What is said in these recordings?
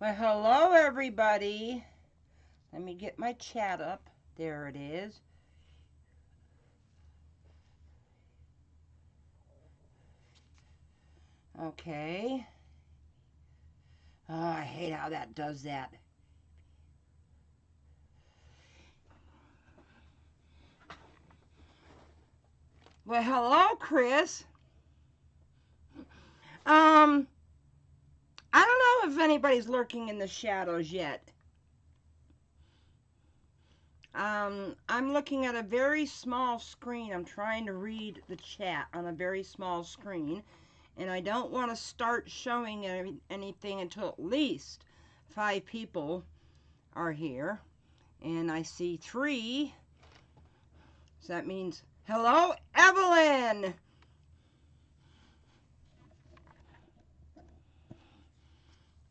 Well, hello everybody. Let me get my chat up. There it is. Okay. Oh, I hate how that does that. Well, hello, Chris. I don't know if anybody's lurking in the shadows yet. I'm looking at a very small screen. I'm trying to read the chat on a very small screen, and I don't want to start showing anything until at least 5 people are here. And I see 3. So that means, hello, Evelyn!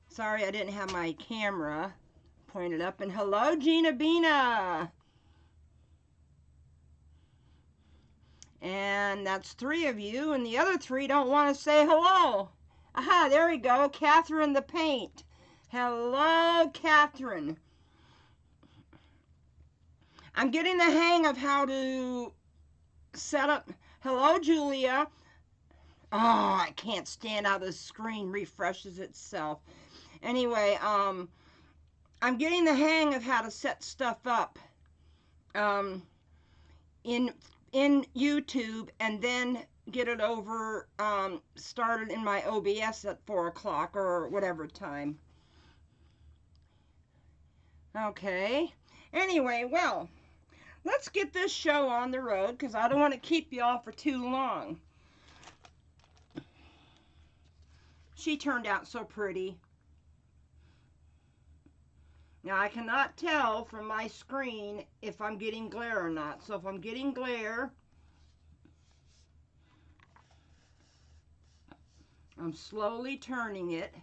Sorry I didn't have my camera pointed up. And hello, Gina Bina! And that's 3 of you, and the other 3 don't want to say hello. Aha, there we go, Catherine the Paint. Hello, Catherine. I'm getting the hang of how to set up. Hello, Julia. Oh, I can't stand how the screen refreshes itself. Anyway, I'm getting the hang of how to set stuff up in YouTube, and then get it over started in my OBS at 4 o'clock or whatever time. Okay. Anyway, well, let's get this show on the road because I don't want to keep y'all for too long. She turned out so pretty. Now, I cannot tell from my screen if I'm getting glare or not. So if I'm getting glare, I'm slowly turning it.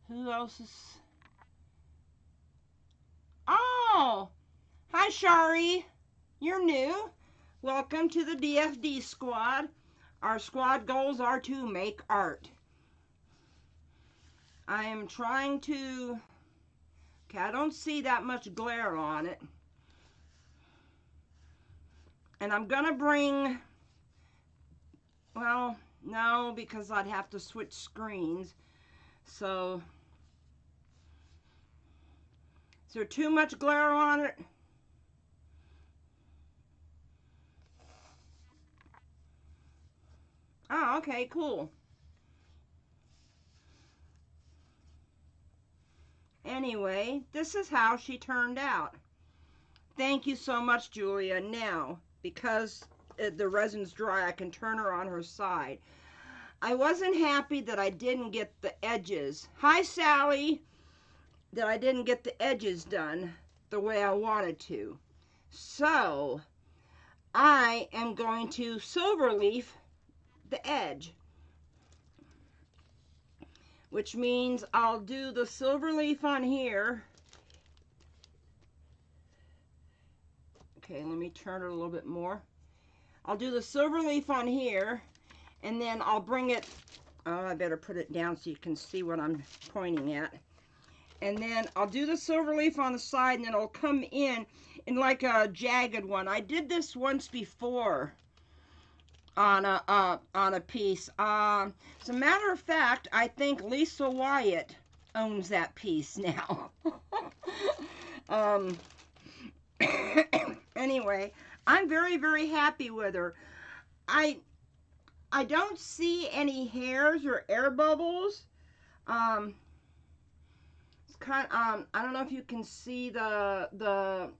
Who else is... Oh! Hi, Shari. You're new. Welcome to the DFD squad. Our squad goals are to make art. I am trying to... Okay, I don't see that much glare on it. And I'm going to bring... Well, no, because I'd have to switch screens. So... Is there too much glare on it? Oh, okay, cool. Anyway, this is how she turned out. Thank you so much, Julia. Now, because the resin's dry, I can turn her on her side. I wasn't happy that I didn't get the edges. Hi, Sally. That I didn't get the edges done the way I wanted to. So, I am going to silver leaf the edge, which means I'll do the silver leaf on here. Okay, let me turn it a little bit more. I'll do the silver leaf on here, and then I'll bring it, oh, I better put it down so you can see what I'm pointing at. And then I'll do the silver leaf on the side, and then it'll come in like a jagged one. I did this once before on a piece. As a matter of fact, I think Lisa Wyatt owns that piece now. Anyway, I'm very, very happy with her. I don't see any hairs or air bubbles. It's kind of, I don't know if you can see the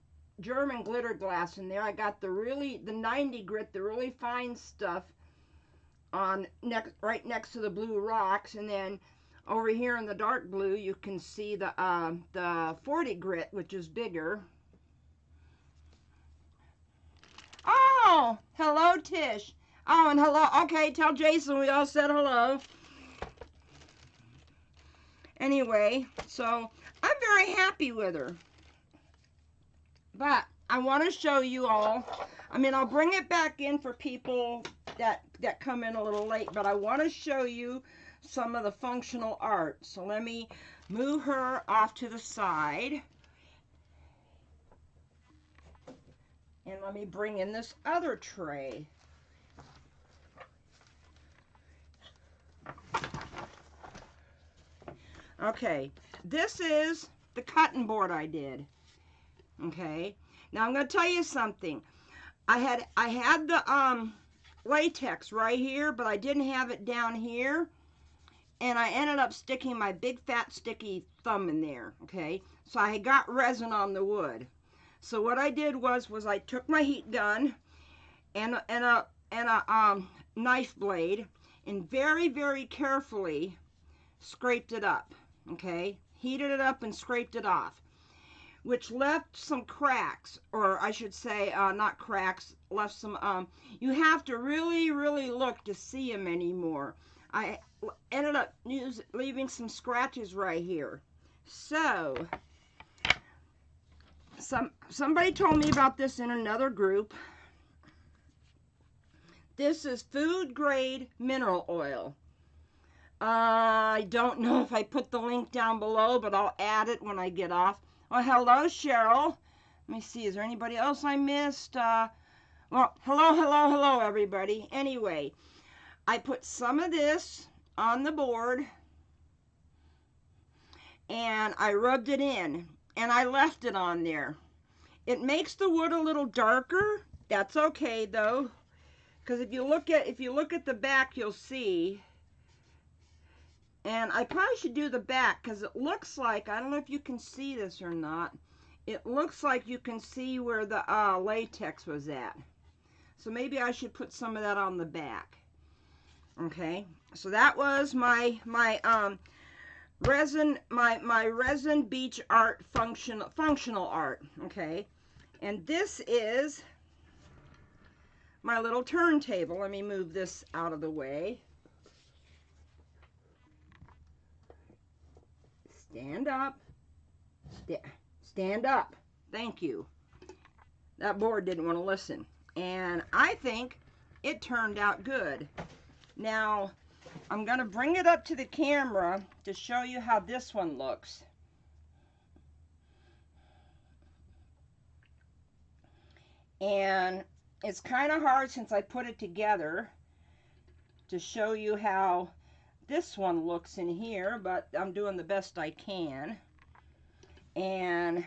German glitter glass in there. I got the 90 grit, the really fine stuff on right next to the blue rocks, and then over here in the dark blue you can see the 40 grit, which is bigger. Oh, hello, Tish. Oh, and hello. Okay, tell Jason we all said hello. Anyway, so I'm very happy with her. But I want to show you all. I mean, I'll bring it back in for people that come in a little late, but I want to show you some of the functional art. So let me move her off to the side. And let me bring in this other tray. Okay, this is the cutting board I did. Okay, now I'm going to tell you something. I had the latex right here, but I didn't have it down here, and I ended up sticking my big fat sticky thumb in there. Okay, so I got resin on the wood. So what I did was I took my heat gun and a knife blade and very carefully scraped it up. Okay, heated it up and scraped it off, which left some cracks, or I should say not cracks, left some you have to really look to see them anymore. I ended up leaving some scratches right here. So somebody told me about this in another group. This is food grade mineral oil. I don't know if I put the link down below, but I'll add it when I get off. Well, hello, Cheryl. Let me see, is there anybody else I missed? Well, hello, everybody. Anyway, I put some of this on the board, and I rubbed it in, and I left it on there. It makes the wood a little darker. That's okay, though, because if you look at the back, you'll see. And I probably should do the back, because it looks like, I don't know if you can see this or not, it looks like you can see where the latex was at. So maybe I should put some of that on the back. Okay, so that was my resin, my resin beach art functional art. Okay, and this is my little turntable. Let me move this out of the way. Stand up. Stand up. Thank you. That board didn't want to listen. And I think it turned out good. Now, I'm going to bring it up to the camera to show you how this one looks. And it's kind of hard since I put it together to show you how this one looks in here, but I'm doing the best I can. And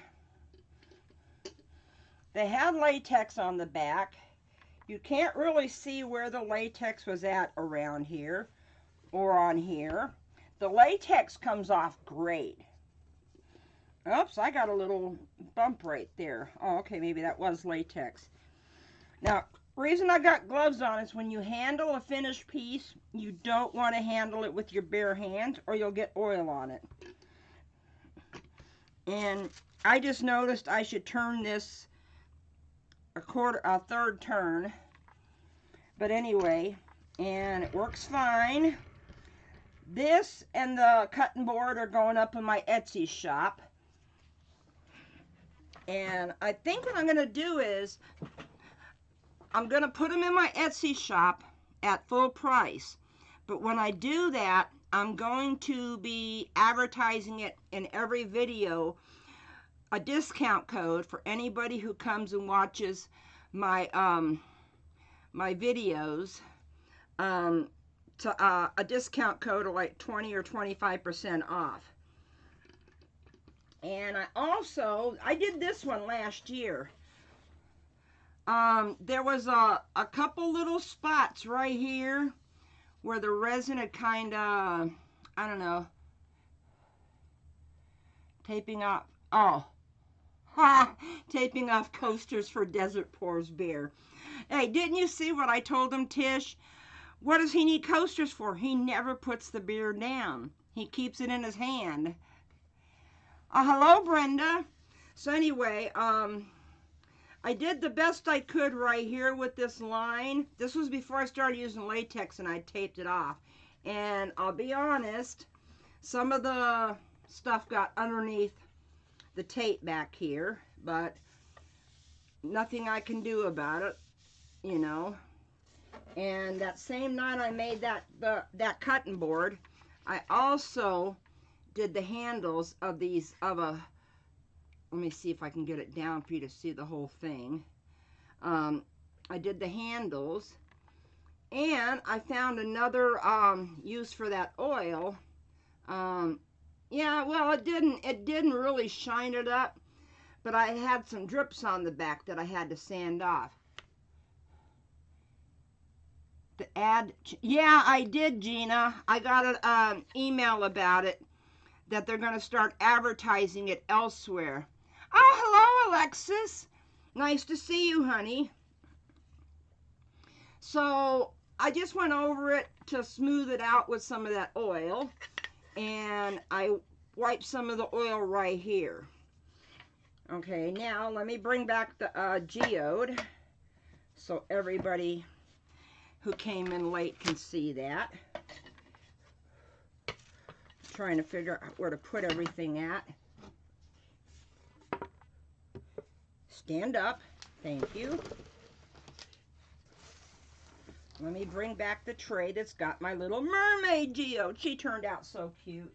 they had latex on the back. You can't really see where the latex was at around here or on here. The latex comes off great. Oops, I got a little bump right there. Oh, okay, maybe that was latex. Now, reason I got gloves on is when you handle a finished piece, you don't want to handle it with your bare hands or you'll get oil on it. And I just noticed I should turn this a third turn. But anyway, and it works fine. This and the cutting board are going up in my Etsy shop. And I think what I'm going to do is I'm going to put them in my Etsy shop at full price. But when I do that, I'm going to be advertising it in every video, a discount code for anybody who comes and watches my my videos, to a discount code of like 20 or 25% off. And I did this one last year. There was a couple little spots right here where the resin had kind of, I don't know, taping off, taping off coasters for Desert Pours Bear. Hey, didn't you see what I told him, Tish? What does he need coasters for? He never puts the beer down. He keeps it in his hand. Hello, Brenda. So anyway, I did the best I could right here with this line. This was before I started using latex and I taped it off. And I'll be honest, some of the stuff got underneath the tape back here, but nothing I can do about it, you know. And that same night I made that cutting board, I also did the handles of these, let me see if I can get it down for you to see the whole thing. I did the handles, and I found another use for that oil. Yeah, well, it didn't really shine it up, but I had some drips on the back that I had to sand off. Yeah, I did, Gina. I got an email about it, that they're going to start advertising it elsewhere. Oh, hello, Alexis. Nice to see you, honey. So I just went over it to smooth it out with some of that oil, and I wiped some of the oil right here. Okay, now let me bring back the geode so everybody who came in late can see that. Trying to figure out where to put everything at. Stand up. Thank you. Let me bring back the tray that's got my little mermaid geode. She turned out so cute.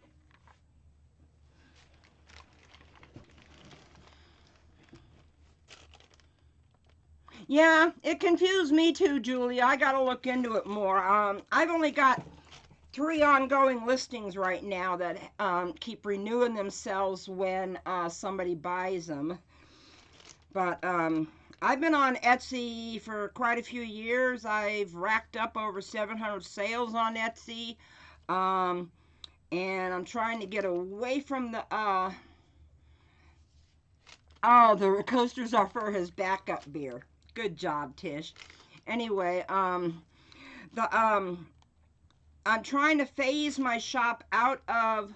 Yeah, it confused me too, Julia. I got to look into it more. I've only got 3 ongoing listings right now that keep renewing themselves when somebody buys them. But I've been on Etsy for quite a few years. I've racked up over 700 sales on Etsy. And I'm trying to get away from the the coasters are for his backup beer. Good job, Tish. Anyway, I'm trying to phase my shop out of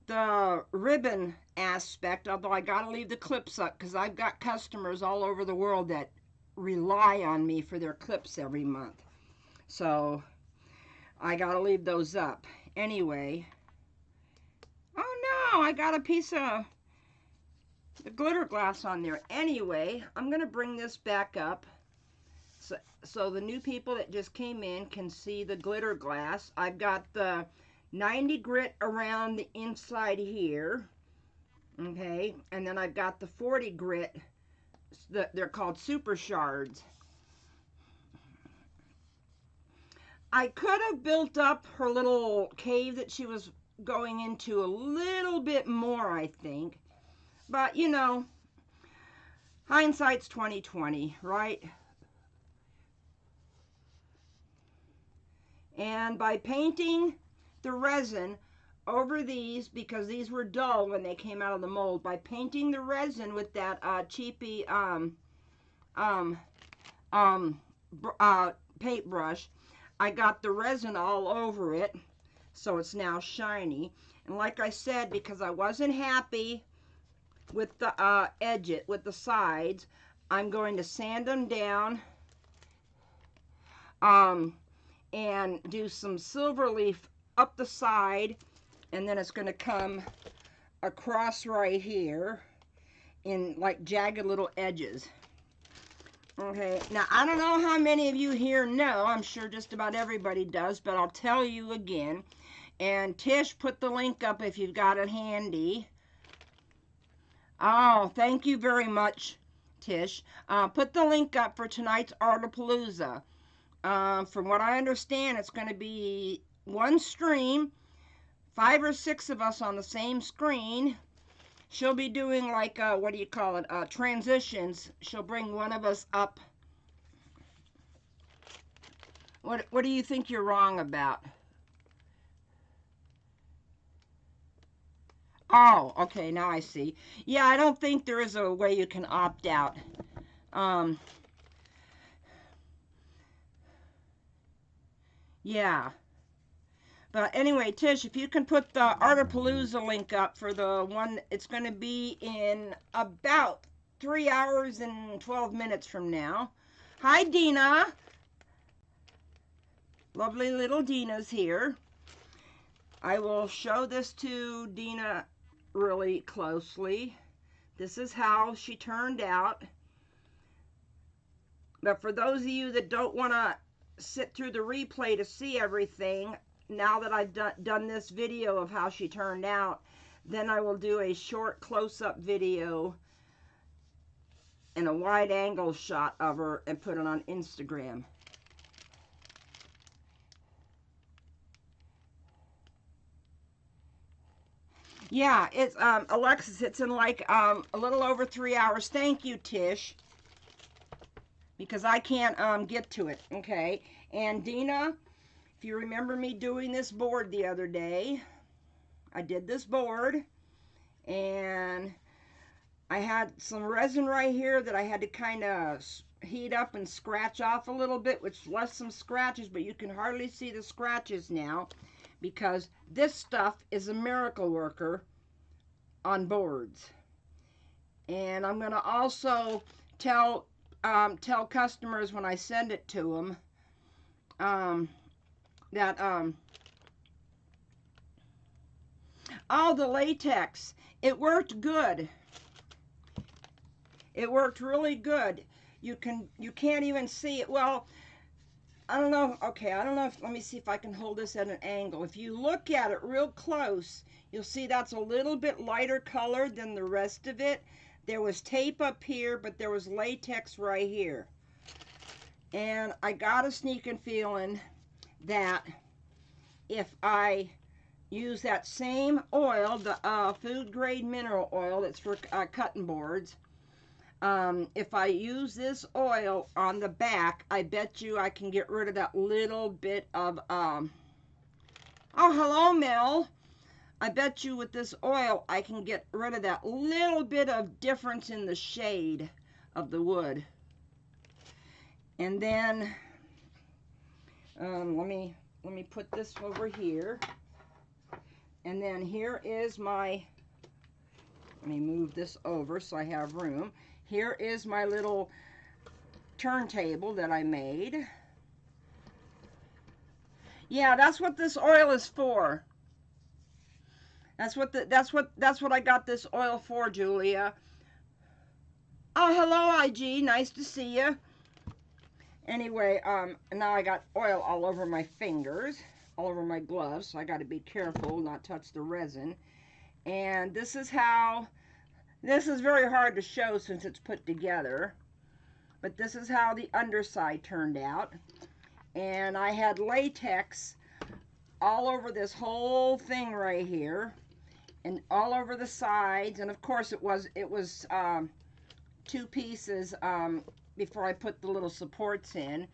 the ribbon aspect, although I gotta leave the clips up because I've got customers all over the world that rely on me for their clips every month. So I gotta leave those up. Anyway, oh no, I got a piece of the glitter glass on there. Anyway, I'm gonna bring this back up so the new people that just came in can see the glitter glass. I've got the 90 grit around the inside here, okay, and then I've got the 40 grit. They're called super shards. I could have built up her little cave that she was going into a little bit more, I think, but you know, hindsight's 20/20, right? And by painting the resin over these, because these were dull when they came out of the mold, by painting the resin with that cheapy paintbrush, I got the resin all over it, so it's now shiny. And like I said, because I wasn't happy with the with the sides, I'm going to sand them down and do some silver leaf up the side, and then it's going to come across right here in like jagged little edges. Okay, now I don't know how many of you here know, I'm sure just about everybody does, but I'll tell you again. And Tish, put the link up if you've got it handy. Oh, thank you very much, Tish. Put the link up for tonight's Artapalooza. From what I understand, it's going to be one stream, 5 or 6 of us on the same screen. She'll be doing like, what do you call it, transitions. She'll bring one of us up. What do you think you're wrong about? Oh, okay, now I see. Yeah, I don't think there is a way you can opt out. Yeah. But anyway, Tish, if you can put the Artapalooza link up for the one, it's going to be in about 3 hours and 12 minutes from now. Hi, Dina. Lovely little Dina's here. I will show this to Dina really closely. This is how she turned out. But for those of you that don't want to sit through the replay to see everything, now that I've done this video of how she turned out, then I will do a short close-up video and a wide angle shot of her and put it on Instagram. Yeah, it's Alexis, it's in like a little over 3 hours. Thank you, Tish. Because I can't get to it. Okay. And Dina, if you remember me doing this board the other day, I did this board and I had some resin right here that I had to kind of heat up and scratch off a little bit, which left some scratches, but you can hardly see the scratches now because this stuff is a miracle worker on boards. And I'm going to also tell customers when I send it to them that oh, the latex, it worked good. It worked really good. You can't even see it. Well, I don't know. Okay, I don't know if, let me see if I can hold this at an angle. If you look at it real close, you'll see that's a little bit lighter colored than the rest of it. There was tape up here, but there was latex right here. And I got a sneaking feeling that if I use that same oil, the food grade mineral oil that's for cutting boards, if I use this oil on the back, I bet you I can get rid of that little bit of, oh, hello, Mel. I bet you with this oil, I can get rid of that little bit of difference in the shade of the wood. And then, let me put this over here. And then here is my, let me move this over so I have room. Here is my little turntable that I made. Yeah, that's what this oil is for. That's what I got this oil for, Julia. Oh, hello, IG. Nice to see you. Anyway, now I got oil all over my fingers, all over my gloves, so I got to be careful not touch the resin. And this is how, this is very hard to show since it's put together, but this is how the underside turned out. And I had latex all over this whole thing right here, and all over the sides, and of course it was two pieces before I put the little supports in.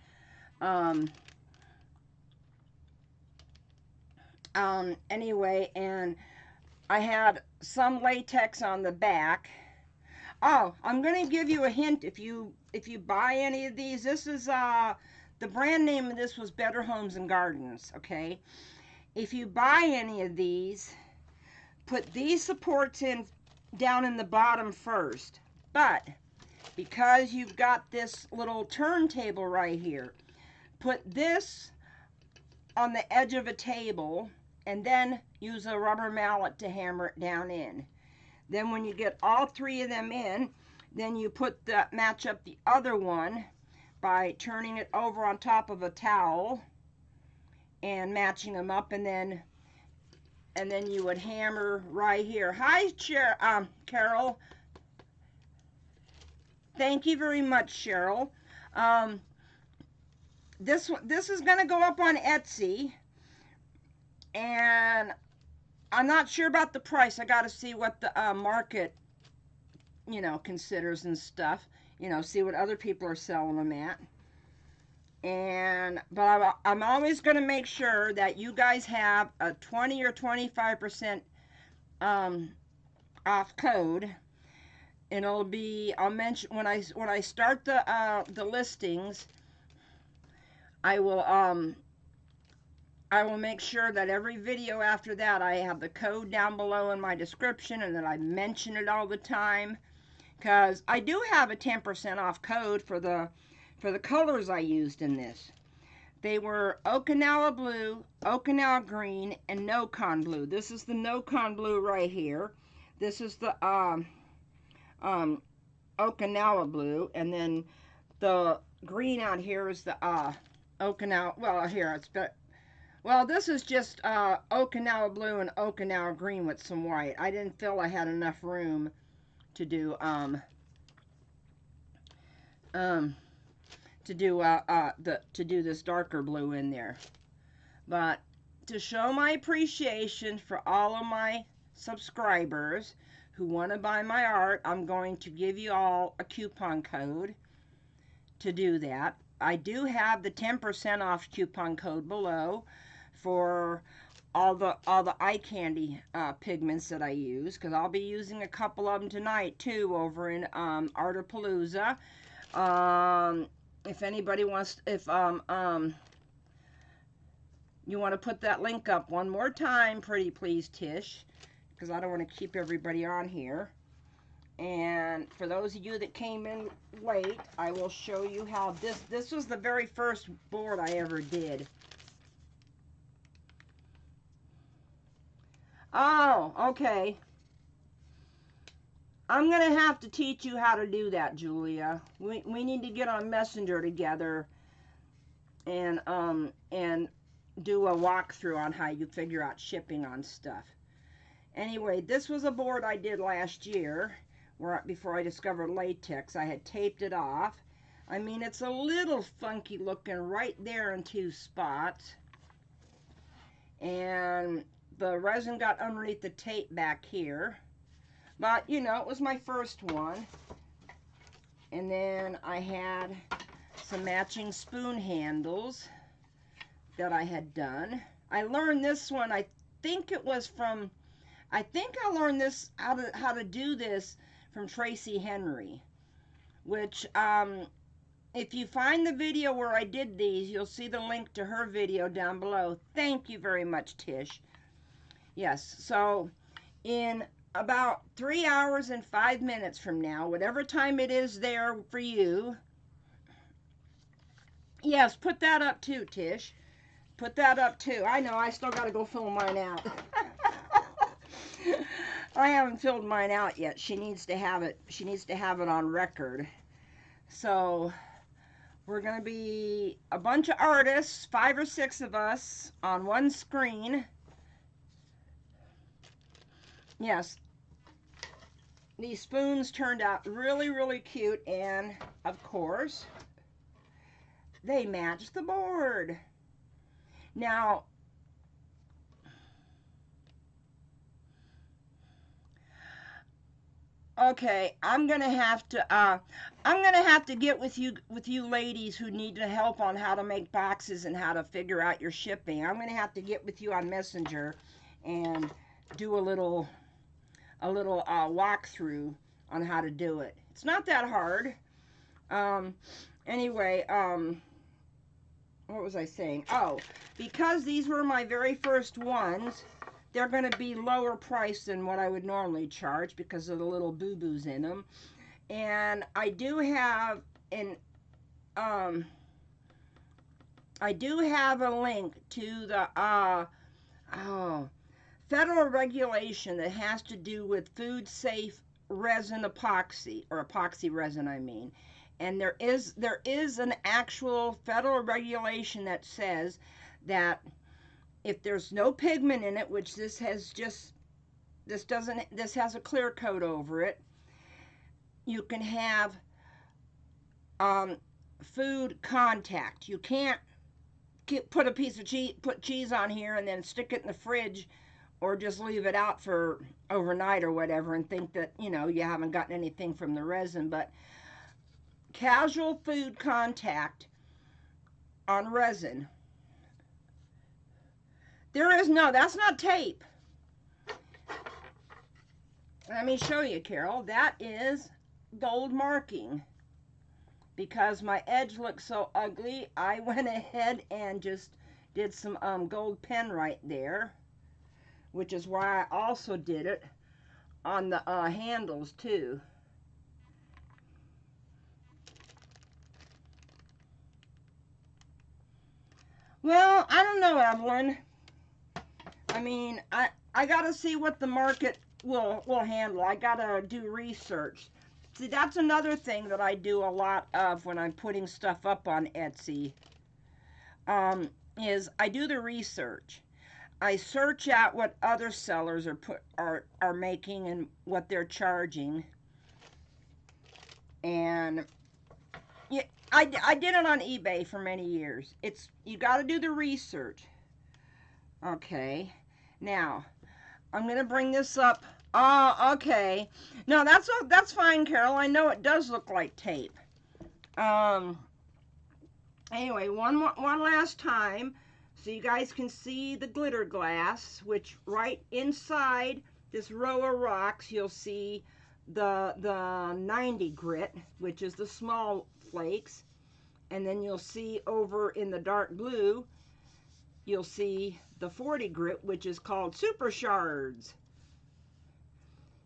Anyway, and I had some latex on the back. Oh, I'm going to give you a hint if you buy any of these. This is the brand name of this was Better Homes and Gardens, okay? If you buy any of these, put these supports in down in the bottom first. But because you've got this little turntable right here, put this on the edge of a table and then use a rubber mallet to hammer it down in. Then when you get all three of them in, then you match up the other one by turning it over on top of a towel and matching them up, and then you would hammer right here. Hi, Carol. Thank you very much, Cheryl. This is going to go up on Etsy, and I'm not sure about the price. I got to see what the market, considers and stuff. See what other people are selling them at. But I'm always going to make sure that you guys have a 20 or 25% off code. And it'll be, I'll mention when I start the listings, I will make sure that every video after that I have the code down below in my description, and that I mention it all the time, because I do have a 10% off code for the colors I used in this. They were Okinawa Blue, Okinawa Green, and No-Con Blue. This is the No-Con Blue right here. This is the Okinawa Blue, and then the green out here is the Okinawa, well, here, it's Well, this is just Okinawa blue and Okinawa green with some white. I didn't feel I had enough room to do um to do this darker blue in there. But to show my appreciation for all of my subscribers who want to buy my art, I'm going to give you all a coupon code to do that. I do have the 10% off coupon code below for all the eye candy pigments that I use, because I'll be using a couple of them tonight too over in Artapalooza. If anybody wants, if you want to put that link up one more time, pretty please, Tish, because I don't want to keep everybody on here. And for those of you that came in late, I will show you how this was the very first board I ever did. Oh, okay. I'm going to have to teach you how to do that, Julia. We need to get on Messenger together and do a walkthrough on how you figure out shipping on stuff. Anyway, this was a board I did last year before I discovered latex. I had taped it off. I mean, it's a little funky looking right there in two spots. And the resin got underneath the tape back here. But, you know, it was my first one. And then I had some matching spoon handles that I had done. I learned this one, I think it was from, I think I learned this, how to do this from Tracy Henry. Which, if you find the video where I did these, you'll see the link to her video down below. Thank you very much, Tish. Yes, so in about 3 hours and 5 minutes from now, whatever time it is there for you. Yes, put that up too, Tish. Put that up too. I know, I still got to go fill mine out. I haven't filled mine out yet. She needs to have it. She needs to have it on record. So we're going to be a bunch of artists, 5 or 6 of us, on one screen. Yes, these spoons turned out really, really cute, and of course, they match the board. Now, okay, I'm gonna have to get with you ladies who need to help on how to make boxes and how to figure out your shipping. I'm gonna have to get with you on Messenger and do a little walkthrough on how to do it. It's not that hard. Anyway, what was I saying? Oh, because these were my very first ones, they're going to be lower priced than what I would normally charge because of the little boo-boos in them. And I do have a link to the federal regulation that has to do with food safe resin epoxy, or epoxy resin, I mean. And there is an actual federal regulation that says that if there's no pigment in it, which this has a clear coat over it, you can have food contact. You can't put a piece of cheese, put cheese on here and then stick it in the fridge or just leave it out for overnight or whatever and think that, you know, you haven't gotten anything from the resin. But casual food contact on resin, that's not tape. Let me show you, Carol. That is gold marking. Because my edge looks so ugly, I went ahead and just did some gold pen right there, which is why I also did it on the handles too. Well, I don't know, Evelyn. I mean, I gotta see what the market will handle. I gotta do research. See, that's another thing that I do a lot of when I'm putting stuff up on Etsy. is I do the research. I search out what other sellers are making and what they're charging. And yeah, I did it on eBay for many years. You got to do the research. Okay. Now, I'm going to bring this up. Oh, okay. No, that's fine, Carol. I know it does look like tape. Anyway, one last time so you guys can see the glitter glass, which right inside this row of rocks you'll see the 90 grit, which is the small flakes, and then you'll see over in the dark blue you'll see the 40 grit, which is called super shards.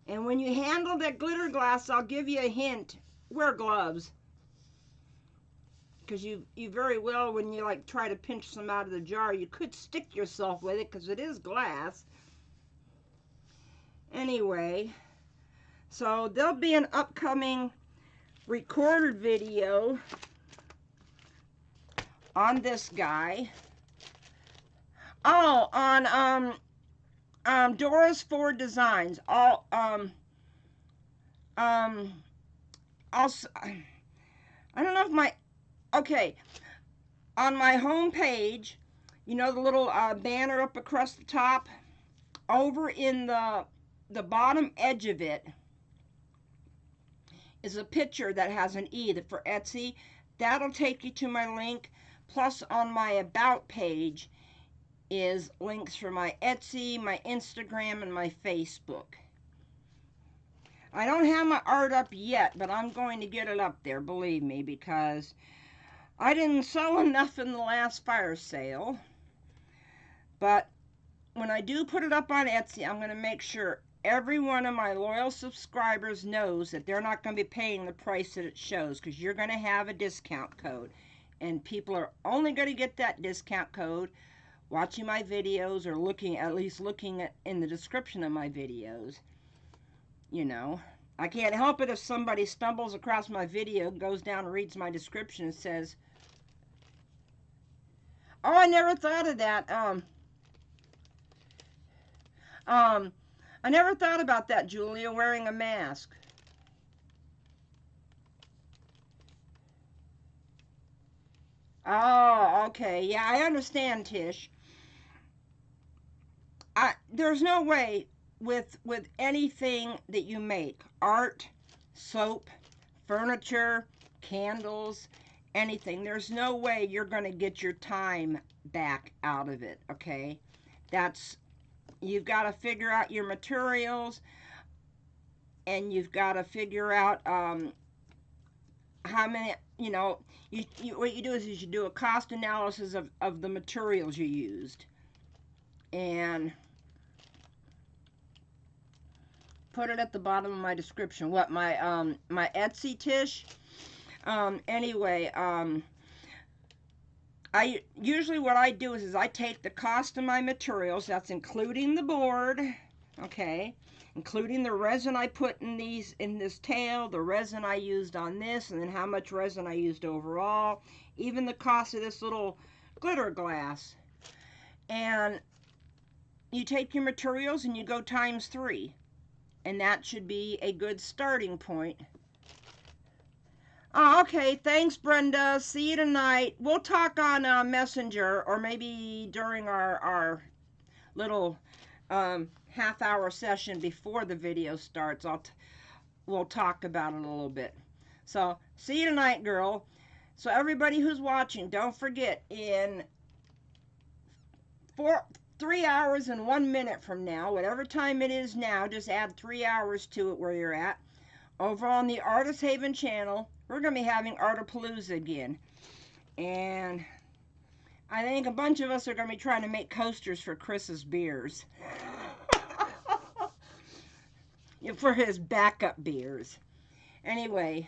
And when you handle that glitter glass, I'll give you a hint: wear gloves, because you very well, when you like try to pinch some out of the jar, you could stick yourself with it because it is glass. Anyway, so there'll be an upcoming recorded video on this guy. Oh, on Doris Ford Designs. Also, I don't know if my, okay, on my home page, you know the little banner up across the top, over in the bottom edge of it is a picture that has an E for Etsy. That'll take you to my link. Plus on my about page is links for my Etsy, my Instagram, and my Facebook. I don't have my art up yet, but I'm going to get it up there, believe me, because I didn't sell enough in the last fire sale. But when I do put it up on Etsy, I'm going to make sure every one of my loyal subscribers knows that they're not going to be paying the price that it shows, because you're going to have a discount code. And people are only going to get that discount code watching my videos, or at least looking at in the description of my videos. You know, I can't help it if somebody stumbles across my video, goes down and reads my description and says, "Oh, I never thought of that. I never thought about that, Julia, wearing a mask." Oh, okay. Yeah, I understand, Tish. There's no way with anything that you make, art, soap, furniture, candles, anything, there's no way you're going to get your time back out of it, okay? You've got to figure out your materials, and you've got to figure out how many, you know, what you do is you do a cost analysis of the materials you used, and put it at the bottom of my description. What, my my Etsy, Tish? Anyway, I usually, what I do is I take the cost of my materials, that's including the board, okay, including the resin I put in this tail, the resin I used on this, and then how much resin I used overall, even the cost of this little glitter glass. And you take your materials and you go times 3. And that should be a good starting point. Oh, okay, thanks, Brenda. See you tonight. We'll talk on Messenger, or maybe during our little half-hour session before the video starts. We'll talk about it a little bit. So, see you tonight, girl. So everybody who's watching, don't forget, in 3 hours and 1 minute from now, whatever time it is now, just add 3 hours to it where you're at. Over on the Artist Haven channel, we're going to be having Artapalooza again. And I think a bunch of us are going to be trying to make coasters for Chris's beers. For his backup beers. Anyway.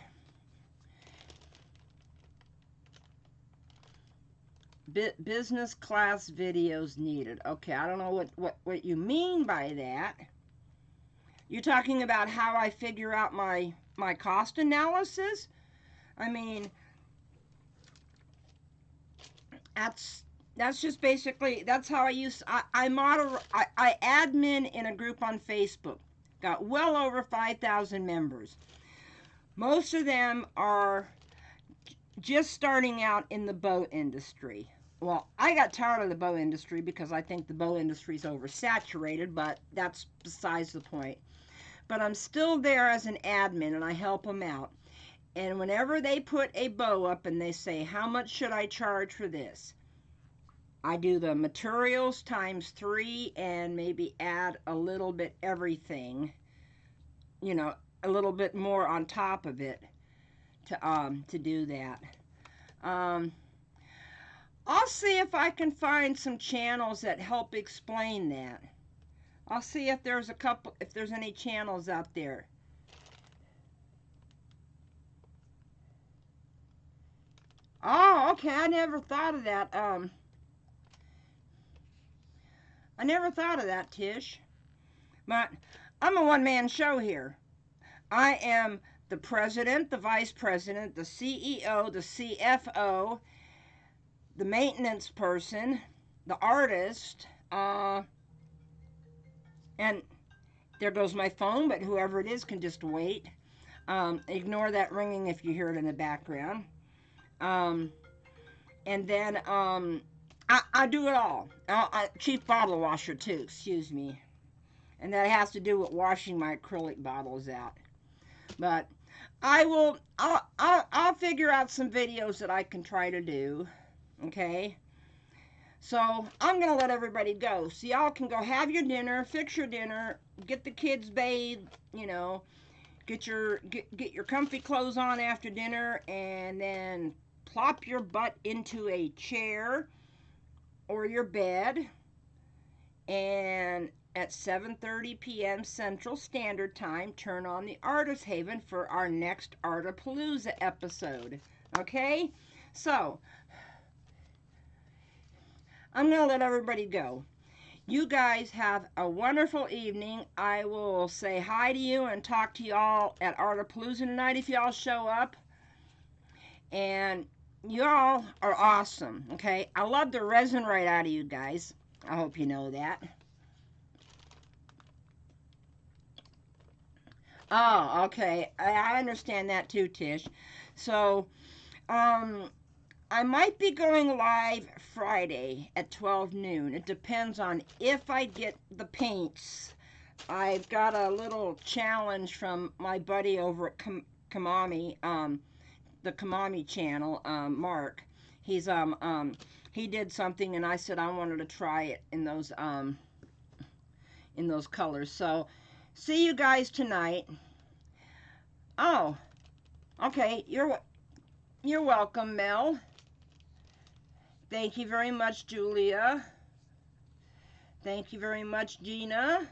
Business class videos needed. Okay, I don't know what you mean by that. You're talking about how I figure out my cost analysis? I mean, that's just basically, that's how I admin in a group on Facebook. Got well over 5,000 members. Most of them are just starting out in the bow industry. Well, I got tired of the bow industry because I think the bow industry is oversaturated, but that's besides the point. But I'm still there as an admin and I help them out. And whenever they put a bow up and they say, how much should I charge for this? I do the materials times 3 and maybe add a little bit everything, you know, a little bit more on top of it to do that. I'll see if I can find some channels that help explain that. I'll see if there's any channels out there. Oh, okay, I never thought of that. I never thought of that, Tish. But I'm a one-man show here. I am the president, the vice president, the CEO, the CFO, the maintenance person, the artist, and there goes my phone, but whoever it is can just wait. Ignore that ringing if you hear it in the background. And then I do it all. Cheap bottle washer too, excuse me. And that has to do with washing my acrylic bottles out. But I'll figure out some videos that I can try to do. Okay? So I'm gonna let everybody go. So y'all can go have your dinner, fix your dinner, get the kids bathed, you know, get your comfy clothes on after dinner, and then plop your butt into a chair or your bed, and at 7:30 p.m. Central Standard Time, turn on the Artist Haven for our next Artapalooza episode. Okay? So, I'm going to let everybody go. You guys have a wonderful evening. I will say hi to you and talk to y'all at Artapalooza tonight if y'all show up. And y'all are awesome, okay? I love the resin right out of you guys. I hope you know that. Oh, okay. I understand that too, Tish. So, I might be going live Friday at 12 noon. It depends on if I get the paints. I've got a little challenge from my buddy over at Kamami, the Kamami channel, Mark. He's he did something and I said I wanted to try it in those colors. So, see you guys tonight. Oh, okay. You're welcome, Mel. Thank you very much, Julia. Thank you very much, Gina.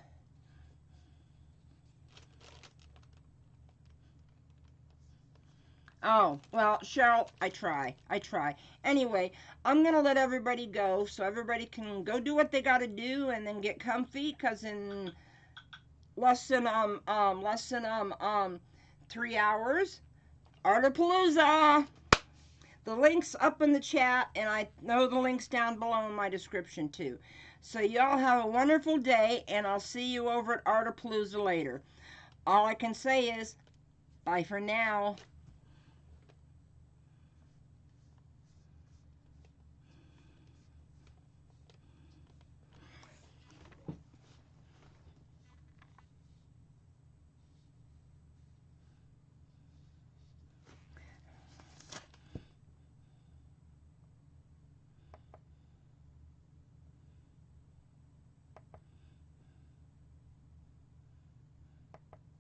Oh, well, Cheryl, I try. Anyway, I'm going to let everybody go so everybody can go do what they got to do and then get comfy, because in less than 3 hours, Artapalooza. The link's up in the chat, and I know the link's down below in my description too. So y'all have a wonderful day, and I'll see you over at Artapalooza later. All I can say is, bye for now.